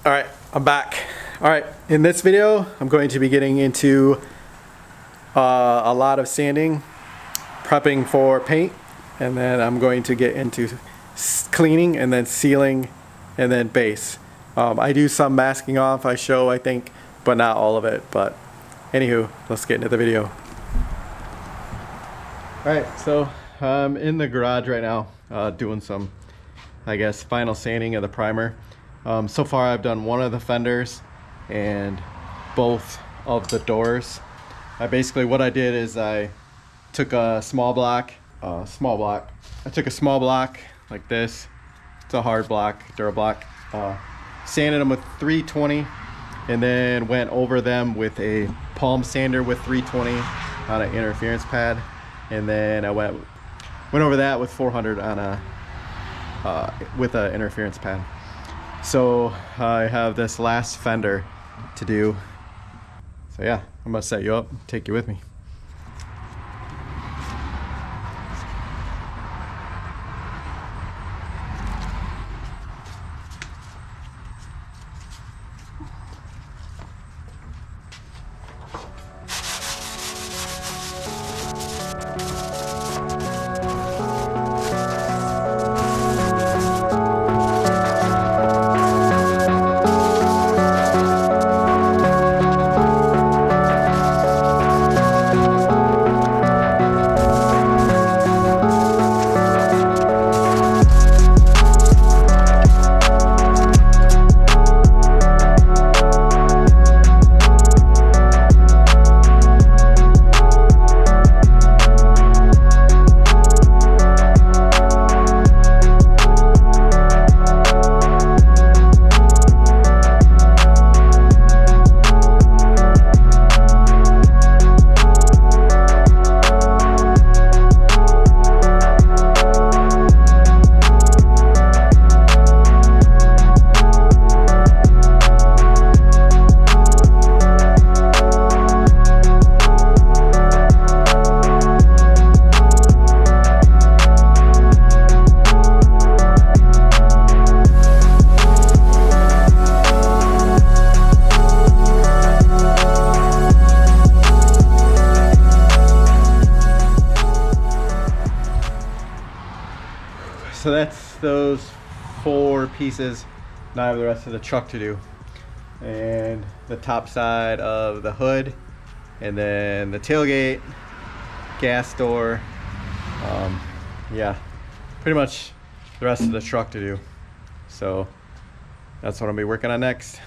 Alright, I'm back. Alright, in this video, I'm going to be getting into a lot of sanding, prepping for paint, and then I'm going to get into cleaning and then sealing and then base. I do some masking off, I think, but not all of it. But anywho, let's get into the video. Alright, so I'm in the garage right now doing some, I guess, final sanding of the primer. So far I've done one of the fenders and both of the doors. Basically what I did is I took a small block like this. It's a hard block, Dura block. Sanded them with 320 and then went over them with a palm sander with 320 on an interference pad, and then I went over that with 400 on a with an interference pad. So I have this last fender to do. So yeah, I'm gonna set you up, take you with me. So that's those 4 pieces. Now I have the rest of the truck to do, and the top side of the hood, and then the tailgate, gas door. Yeah, pretty much the rest of the truck to do. So that's what I'll be working on next.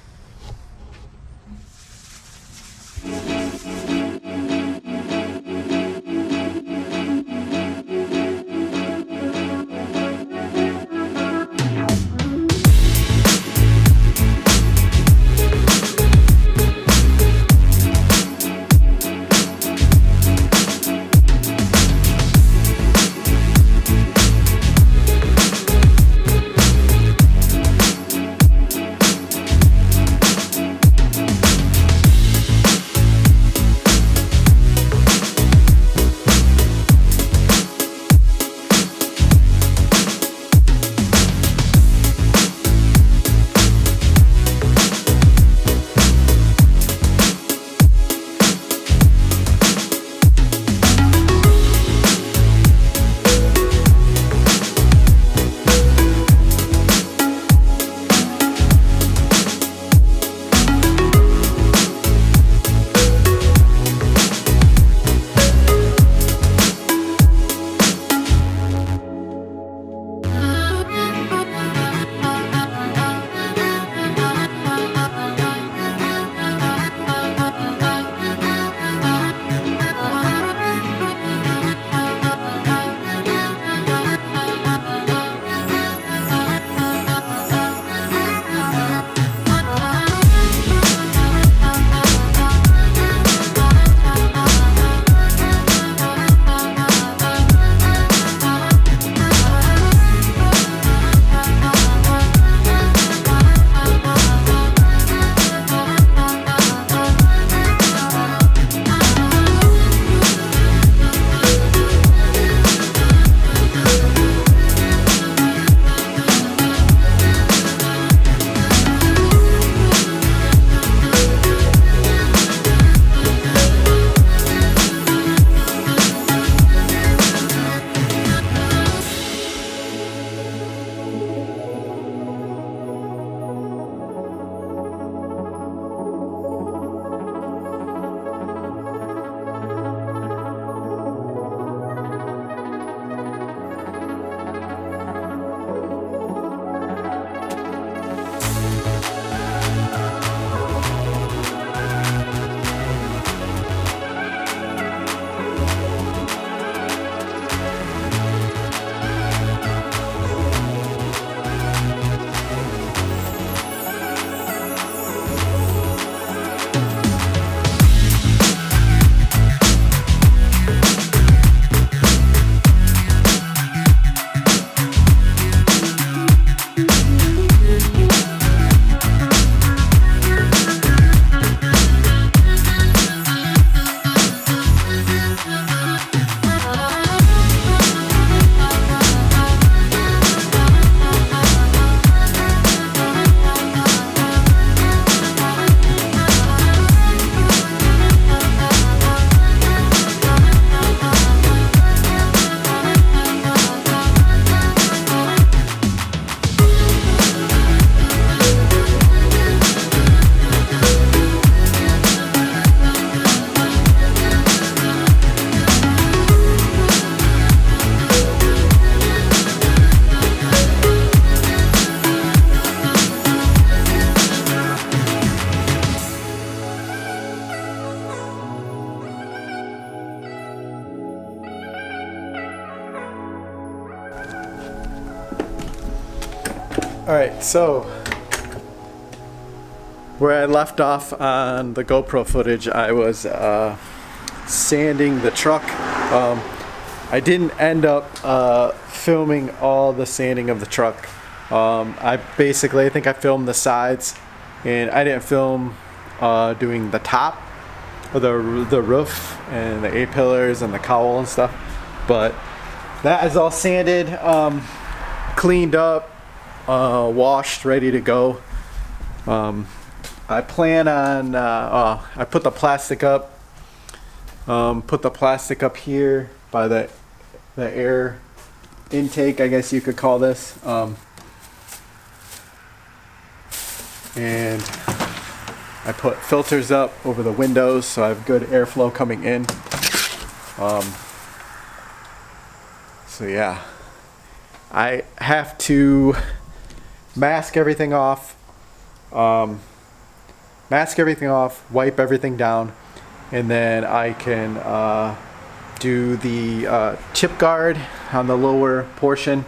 Alright, so where I left off on the GoPro footage, I was sanding the truck. I didn't end up filming all the sanding of the truck. I think I filmed the sides, and I didn't film doing the top of the roof and the A-pillars and the cowl and stuff. But that is all sanded, cleaned up, washed, ready to go. I plan on I put the plastic up here by the air intake, I guess you could call this, and I put filters up over the windows so I have good airflow coming in. So yeah, I have to mask everything off, wipe everything down, and then I can do the chip guard on the lower portion,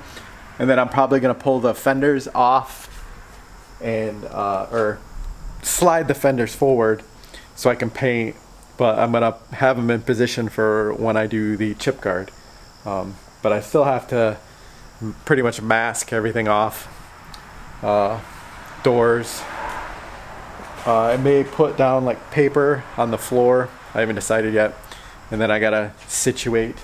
and then I'm probably going to pull the fenders off and or slide the fenders forward so I can paint, but I'm going to have them in position for when I do the chip guard. But I still have to pretty much mask everything off. Doors, I may put down like paper on the floor. I haven't decided yet. And then I gotta situate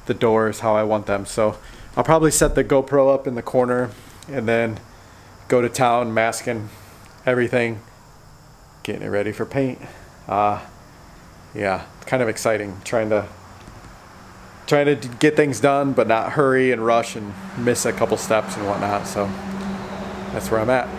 the doors how I want them. So I'll probably set the GoPro up in the corner and then go to town masking everything, getting it ready for paint. Yeah, it's kind of exciting trying to get things done but not hurry and rush and miss a couple steps and whatnot. So that's where I'm at.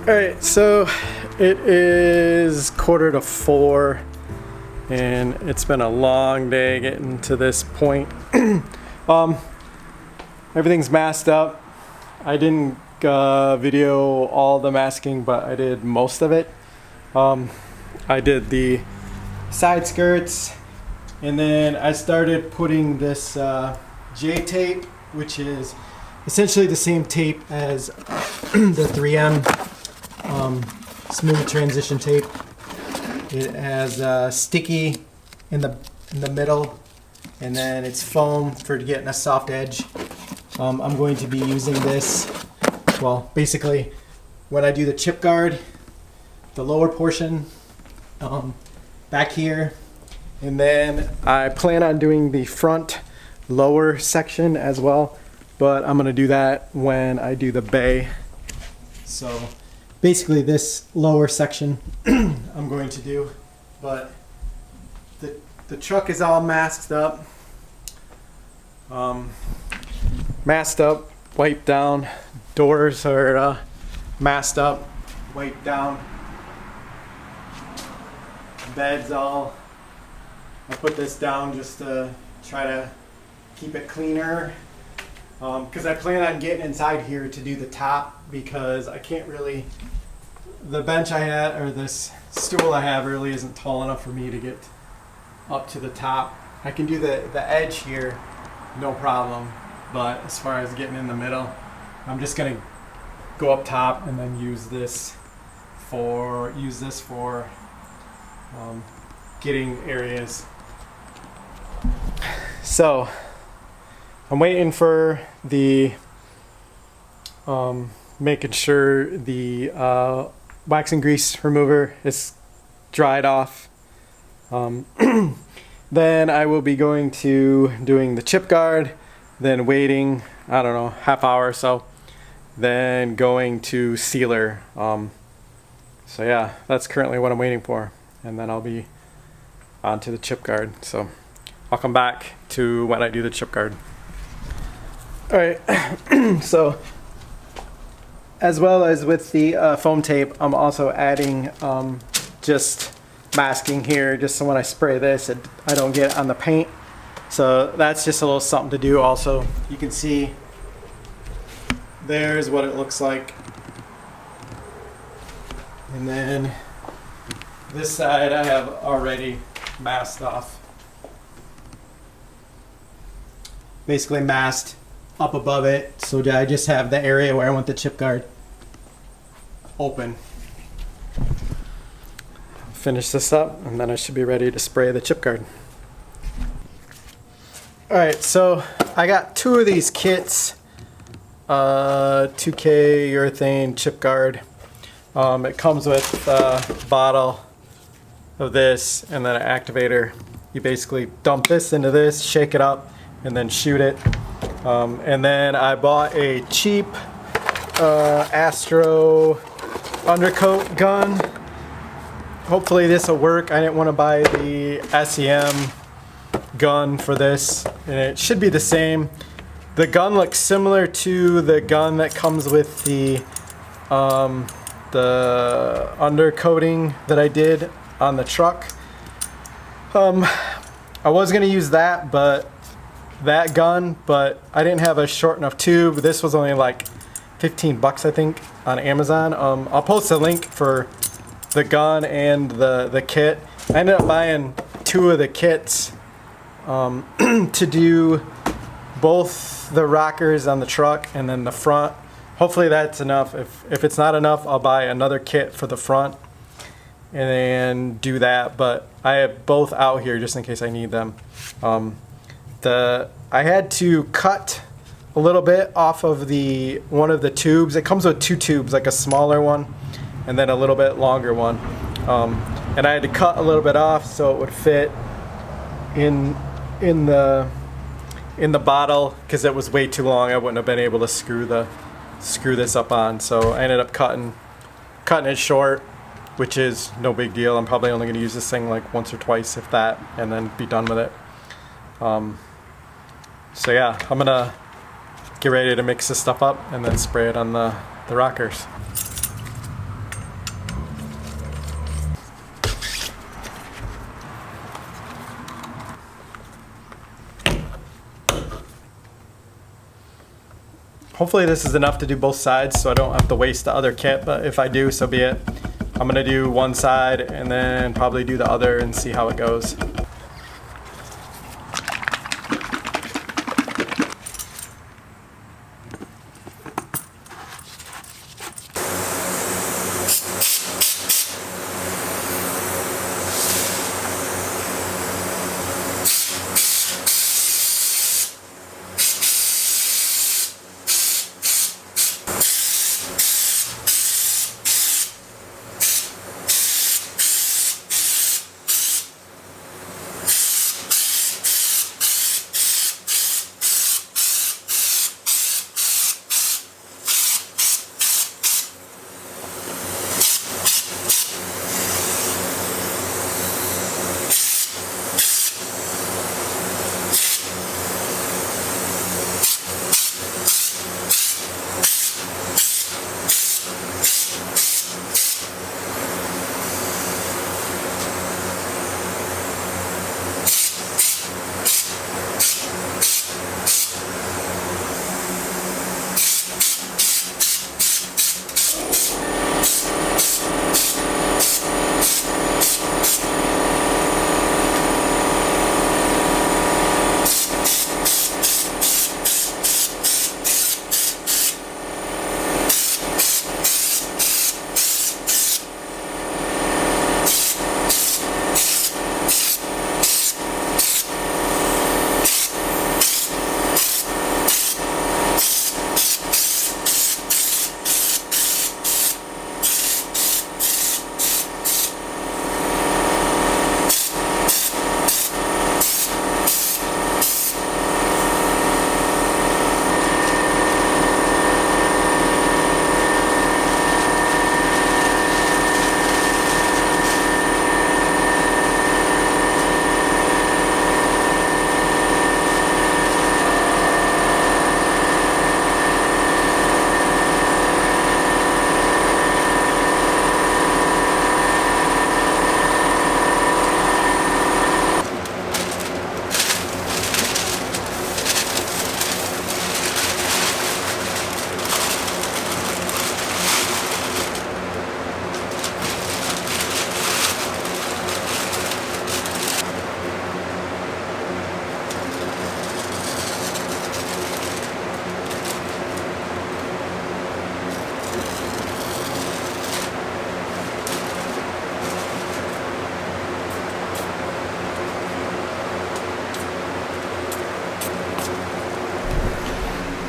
Alright, so it is 3:45 and it's been a long day getting to this point. Everything's masked up. I didn't video all the masking, but I did most of it. I did the side skirts, and then I started putting this J tape, which is essentially the same tape as the 3M smooth transition tape. It has sticky in the middle, and then it's foam for getting a soft edge. I'm going to be using this, well, basically when I do the chip guard, the lower portion back here, and then I plan on doing the front lower section as well, but I'm gonna do that when I do the bay. So basically this lower section I'm going to do, but the truck is all masked up. Masked up, wiped down, doors are masked up, wiped down, bed's all, I put this down just to try to keep it cleaner, because I plan on getting inside here to do the top, because I can't really, the bench I had, or this stool I have really isn't tall enough for me to get up to the top. I can do the edge here, no problem, but as far as getting in the middle, I'm just gonna go up top and then use this for getting areas. So I'm waiting for the making sure the wax and grease remover is dried off. Then I will be going to doing the chip guard, then waiting, I don't know, half hour or so, then going to sealer. So yeah, that's currently what I'm waiting for, and then I'll be on to the chip guard. So I'll come back to when I do the chip guard. All right, so as well as with the foam tape, I'm also adding just masking here, just so when I spray this, I don't get on the paint. So that's just a little something to do also. You can see there's what it looks like. And then this side I have already masked off. Basically masked up above it, so I just have the area where I want the chip guard open. Finish this up and then I should be ready to spray the chip guard. Alright, so I got two of these kits, 2K urethane chip guard. It comes with a bottle of this and then an activator. You basically dump this into this, shake it up, and then shoot it. And then I bought a cheap Astro undercoat gun. Hopefully this will work. I didn't want to buy the SEM gun for this, and it should be the same. The gun looks similar to the gun that comes with the undercoating that I did on the truck. I was gonna use that gun, but I didn't have a short enough tube. This was only like 15 bucks I think on Amazon. I'll post a link for the gun and the kit. I ended up buying two of the kits to do both the rockers on the truck and then the front. Hopefully that's enough. If it's not enough, I'll buy another kit for the front and then do that, but I have both out here just in case I need them. I had to cut a little bit off of one of the tubes. It comes with two tubes, like a smaller one and then a little bit longer one. And I had to cut a little bit off so it would fit in the bottle, because it was way too long. I wouldn't have been able to screw this up on. So I ended up cutting it short, which is no big deal. I'm probably only going to use this thing like once or twice, if that, and then be done with it. So yeah, I'm gonna get ready to mix this stuff up and then spray it on the rockers. Hopefully this is enough to do both sides so I don't have to waste the other kit, but if I do, so be it. I'm gonna do one side and then probably do the other and see how it goes.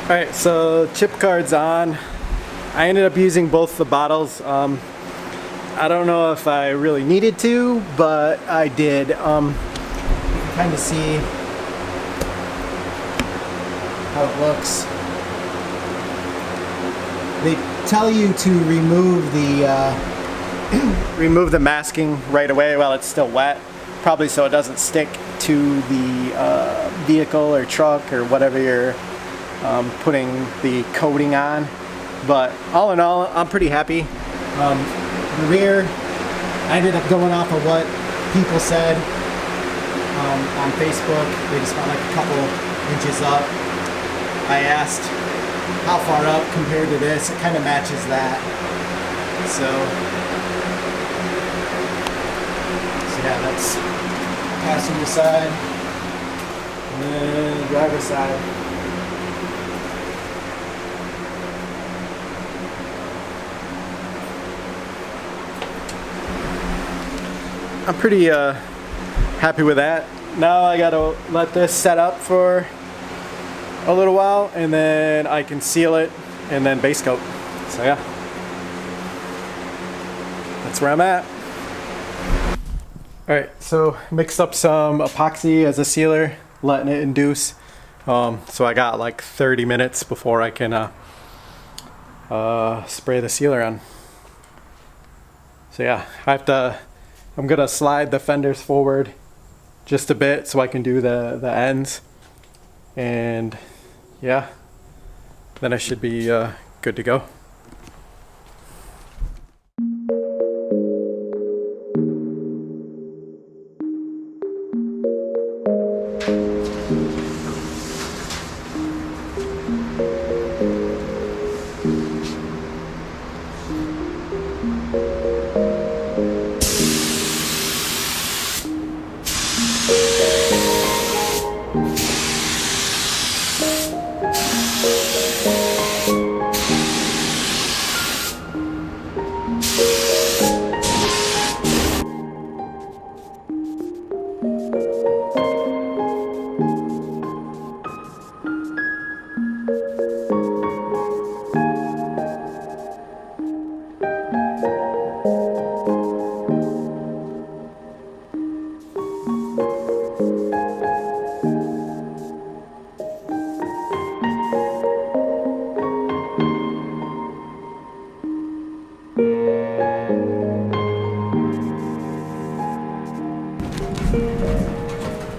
Alright, so chip card's on. I ended up using both the bottles. I don't know if I really needed to, but I did. You can kind of see how it looks. They tell you to remove the masking right away while it's still wet, probably so it doesn't stick to the vehicle or truck or whatever you're putting the coating on. But all in all, I'm pretty happy. The rear, I ended up going off of what people said on Facebook. They just want like a couple inches up. I asked how far up compared to this. It kind of matches that. So yeah, that's passenger side and then driver's side. I'm pretty happy with that. Now I gotta let this set up for a little while and then I can seal it and then base coat. So yeah, that's where I'm at. Alright, so mixed up some epoxy as a sealer, letting it induce. So I got like 30 minutes before I can spray the sealer on. So yeah, I'm gonna slide the fenders forward just a bit so I can do the ends, and yeah, then I should be good to go.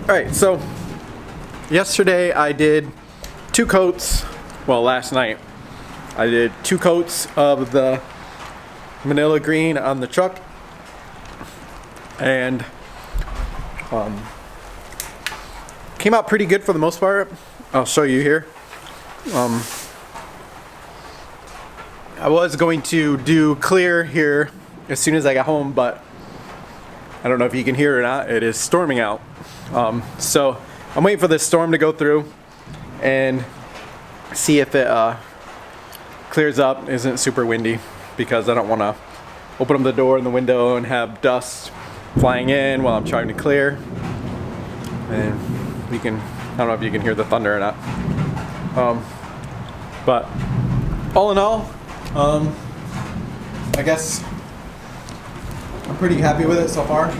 Alright, so yesterday I did 2 coats, well last night I did 2 coats of the Manila green on the truck, and came out pretty good for the most part. I'll show you here. I was going to do clear here as soon as I got home, but I don't know if you can hear it or not. It is storming out. So I'm waiting for this storm to go through and see if it clears up, isn't super windy, because I don't want to open up the door and the window and have dust flying in while I'm trying to clear. And you can, I don't know if you can hear the thunder or not. But all in all, I guess I'm pretty happy with it so far.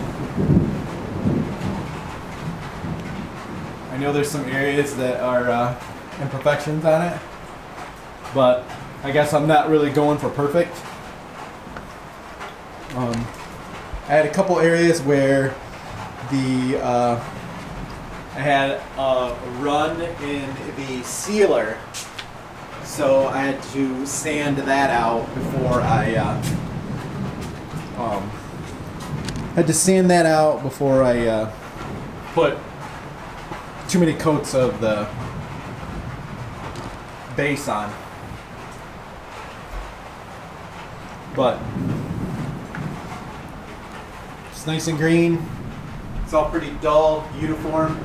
I know there's some areas that are imperfections on it, but I guess I'm not really going for perfect. I had a couple areas where I had a run in the sealer, so I had to sand that out before I put too many coats of the base on. But it's nice and green. It's all pretty dull, uniform.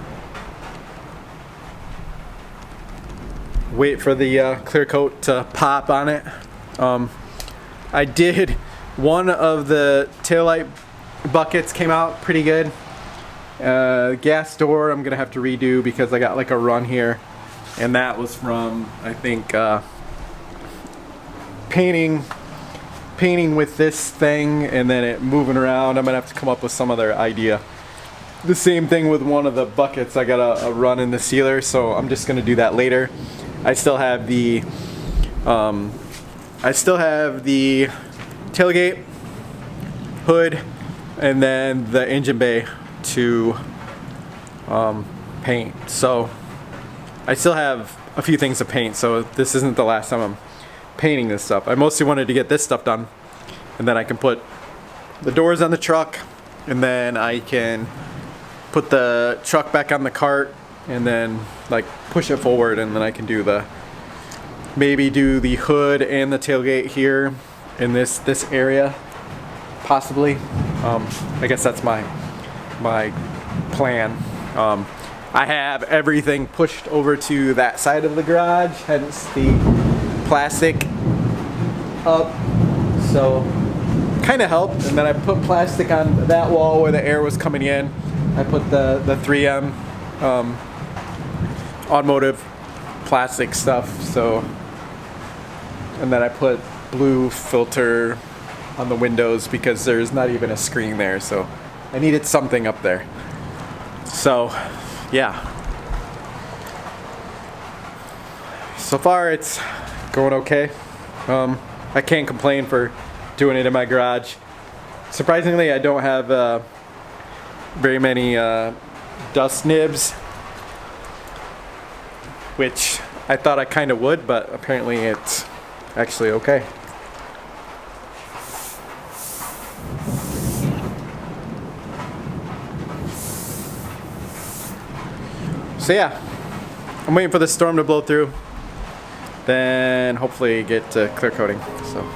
Wait for the clear coat to pop on it. I did, one of the taillight buckets came out pretty good. Gas door I'm gonna have to redo because I got like a run here. and that was from, I think, painting with this thing and then it moving around. I'm gonna have to come up with some other idea. The same thing with one of the buckets. I got a run in the sealer, so I'm just gonna do that later. I still have the tailgate, hood, and then the engine bay to paint. So I still have a few things to paint, so this isn't the last time I'm painting this stuff. I mostly wanted to get this stuff done, and then I can put the doors on the truck, and then I can put the truck back on the cart and then like push it forward, and then I can do maybe do the hood and the tailgate here in this area, possibly. I guess that's my plan. I have everything pushed over to that side of the garage, hence the plastic up, so kind of helped. And then I put plastic on that wall where the air was coming in. I put the 3M automotive plastic stuff, so, and then I put blue filter on the windows because there's not even a screen there, so I needed something up there. So yeah, so far it's going okay. I can't complain for doing it in my garage. Surprisingly, I don't have very many dust nibs, which I thought I kind of would, but apparently it's actually okay. So yeah, I'm waiting for the storm to blow through, then hopefully get clear coating. So.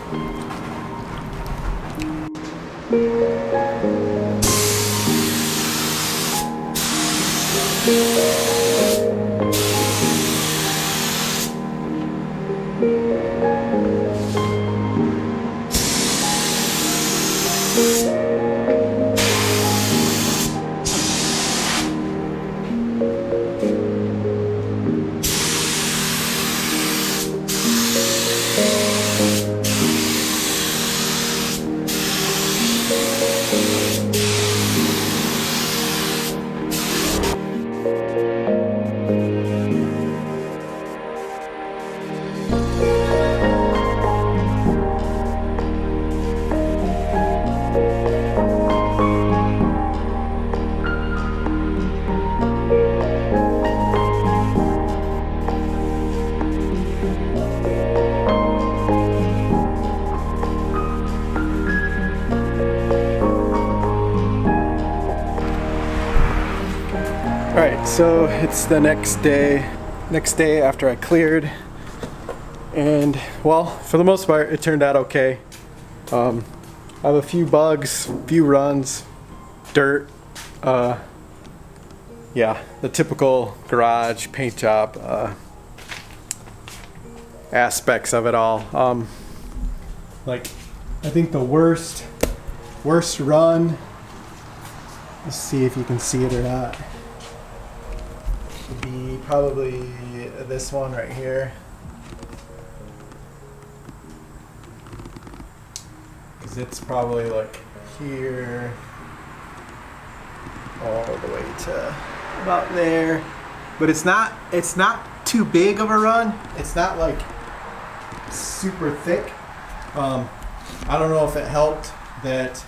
Alright, so it's the next day after I cleared, and well, for the most part it turned out okay. I have a few bugs, a few runs, dirt, yeah, the typical garage paint job aspects of it all. Like, I think the worst run, let's see if you can see it or not, would be probably this one right here. Because it's probably like here all the way to about there. But it's not too big of a run. It's not like super thick. I don't know if it helped that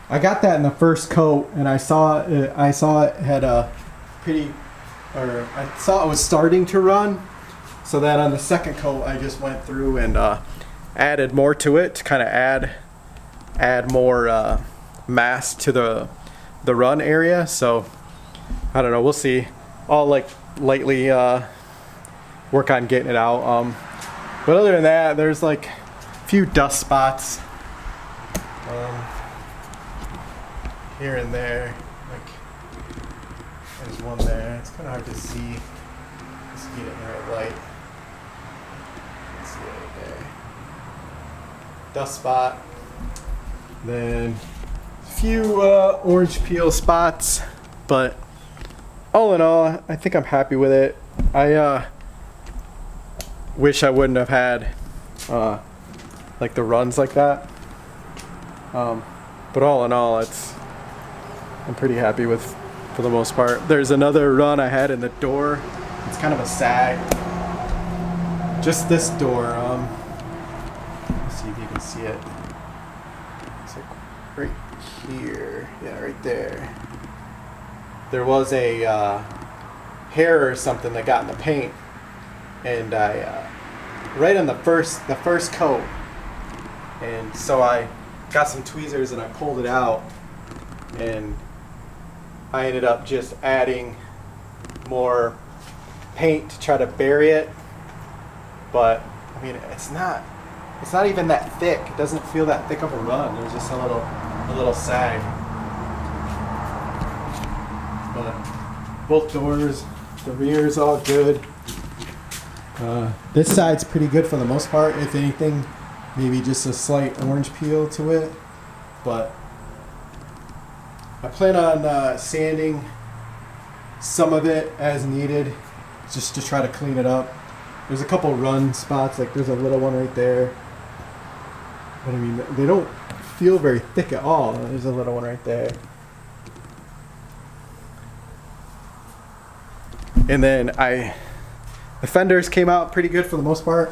I got that in the first coat, and I saw it had a pretty, or I saw it was starting to run, so that on the second coat I just went through and added more to it to kind of add more mass to the run area. So I don't know, we'll see. I'll like lightly work on getting it out. But other than that, there's like a few dust spots here and there. There's one there. It's kind of hard to see. Let's get it in the right light. Let's see right there. Dust spot. Then a few orange peel spots, but all in all, I think I'm happy with it. I wish I wouldn't have had like the runs like that. But all in all, I'm pretty happy with, for the most part. There's another run I had in the door. It's kind of a sag. Just this door. Let's see if you can see it. It's like right here. Yeah, right there. There was a hair or something that got in the paint, and I right on the first coat, and so I got some tweezers and I pulled it out, and I ended up just adding more paint to try to bury it. But I mean, it's not even that thick. It doesn't feel that thick of a run. There's just a little sag. But both doors, the rear is all good. This side's pretty good for the most part. If anything, maybe just a slight orange peel to it. But I plan on sanding some of it as needed, just to try to clean it up. There's a couple run spots, like there's a little one right there. But I mean, they don't feel very thick at all. There's a little one right there. And then the fenders came out pretty good for the most part.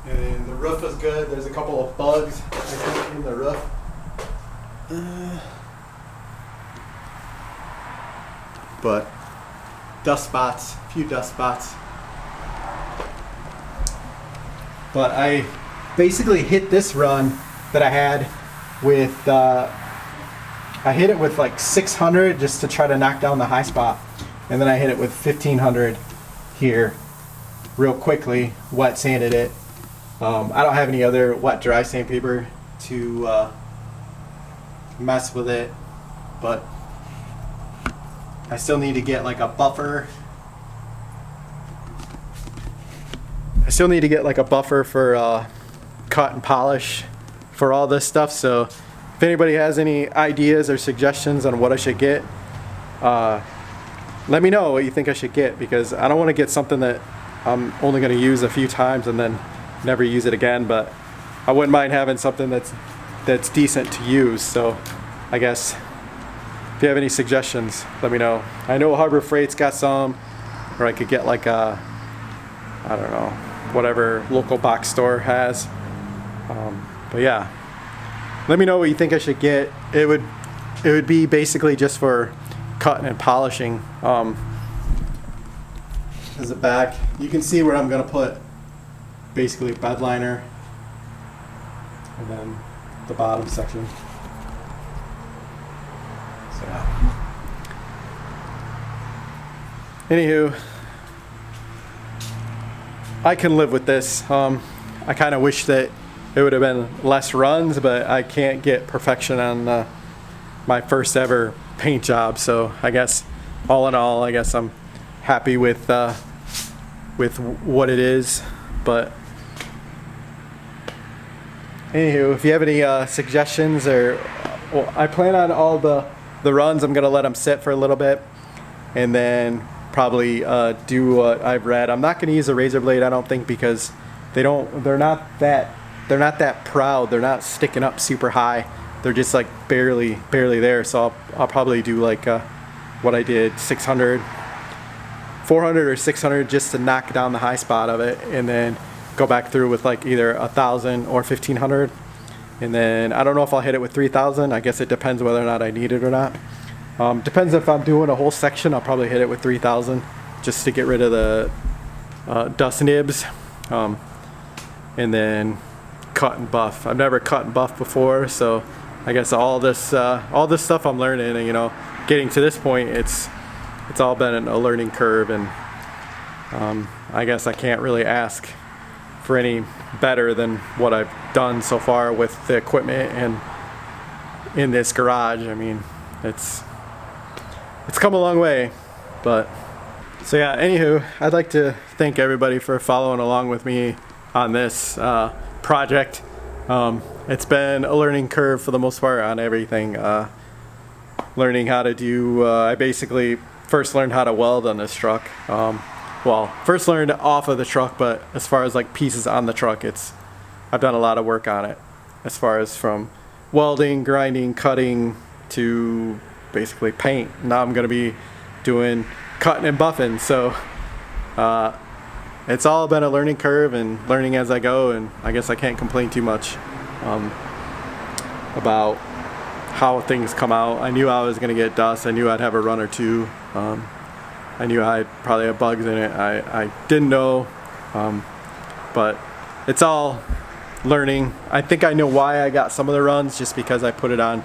And the roof was good. There's a couple of bugs, I think, in the roof. But dust spots, a few dust spots. But I basically hit this run that I had with, I hit it with like 600 just to try to knock down the high spot. And then I hit it with 1500 here real quickly, wet sanded it. I don't have any other wet dry sandpaper to mess with it, but I still need to get like a buffer. I still need to get like a buffer for cut and polish for all this stuff. So if anybody has any ideas or suggestions on what I should get, let me know what you think I should get, because I don't want to get something that I'm only going to use a few times and then never use it again. But I wouldn't mind having something that's decent to use. So I guess if you have any suggestions, let me know. I know Harbor Freight's got some, or I could get like a, I don't know, whatever local box store has. But yeah, let me know what you think I should get. It would be basically just for cutting and polishing. As a back, you can see where I'm gonna put basically bed liner, and then the bottom section. So yeah. Anywho, I can live with this. I kind of wish that it would have been less runs, but I can't get perfection on my first ever paint job. So I guess all in all, I guess I'm happy with what it is. But anywho, if you have any suggestions, or well, I plan on all the runs. I'm gonna let them sit for a little bit, and then probably do what I've read. I'm not gonna use a razor blade, I don't think, because they're not that proud. They're not sticking up super high. They're just like barely there. So I'll probably do like what I did, 600, 400 or 600, just to knock down the high spot of it, and then go back through with like either 1,000 or 1,500. And then I don't know if I'll hit it with 3,000. I guess it depends whether or not I need it or not. Depends if I'm doing a whole section. I'll probably hit it with 3,000 just to get rid of the dust nibs. And then cut and buff. I've never cut and buff before, so I guess all this stuff I'm learning, and you know, getting to this point, it's all been a learning curve, and I guess I can't really ask for any better than what I've done so far with the equipment and in this garage. I mean, it's come a long way. But so yeah, anywho, I'd like to thank everybody for following along with me on this project. It's been a learning curve for the most part on everything. Learning how to do, I basically first learned how to weld on this truck. well, first learned off of the truck, but as far as like pieces on the truck, I've done a lot of work on it, as far as from welding, grinding, cutting to basically paint. Now I'm going to be doing cutting and buffing, so it's all been a learning curve and learning as I go, and I guess I can't complain too much about how things come out. I knew I was going to get dust. I knew I'd have a run or two. I knew I'd probably have bugs in it. I didn't know, but it's all learning. I think I know why I got some of the runs, just because I put it on.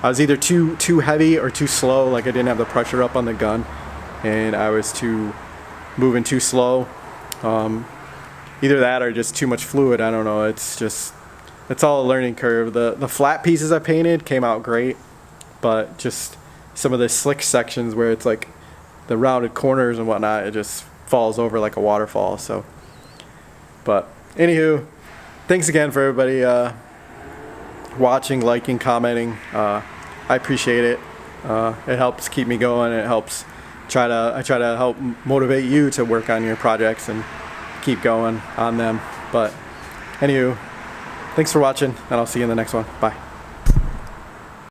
I was either too heavy or too slow, like I didn't have the pressure up on the gun, and I was moving too slow. Either that or just too much fluid. I don't know. It's all a learning curve. The flat pieces I painted came out great, but just some of the slick sections where it's like the rounded corners and whatnot, it just falls over like a waterfall. So, but anywho, thanks again for everybody watching, liking, commenting. I appreciate it. It helps keep me going. It helps I try to help motivate you to work on your projects and keep going on them. But anywho, thanks for watching, and I'll see you in the next one. Bye.